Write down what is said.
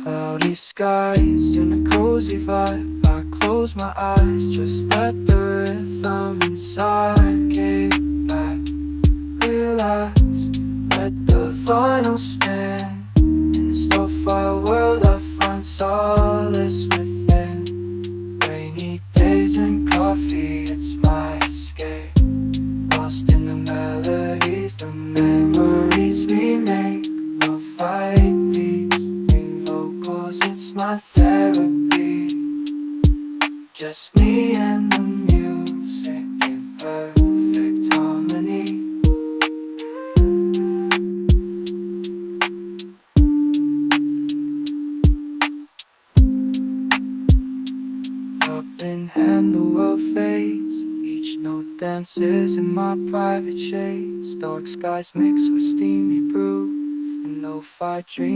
Cloudy skies in a cozy vibe. I close my eyes, just let the rhythm inside kick back. Relax, let the vinyl spin. In this lo-fi world I find solace within. Rainy days and coffee, it's my escape. Lost in the melodies, the memories we make. Lo-fi beats, ring vocals, it's my therapy. Just me and the music in perfect harmony. Up in hand, the world fades. Each note dances in my private shades. Dark skies mix with steamy brew, and lo-fi dreams.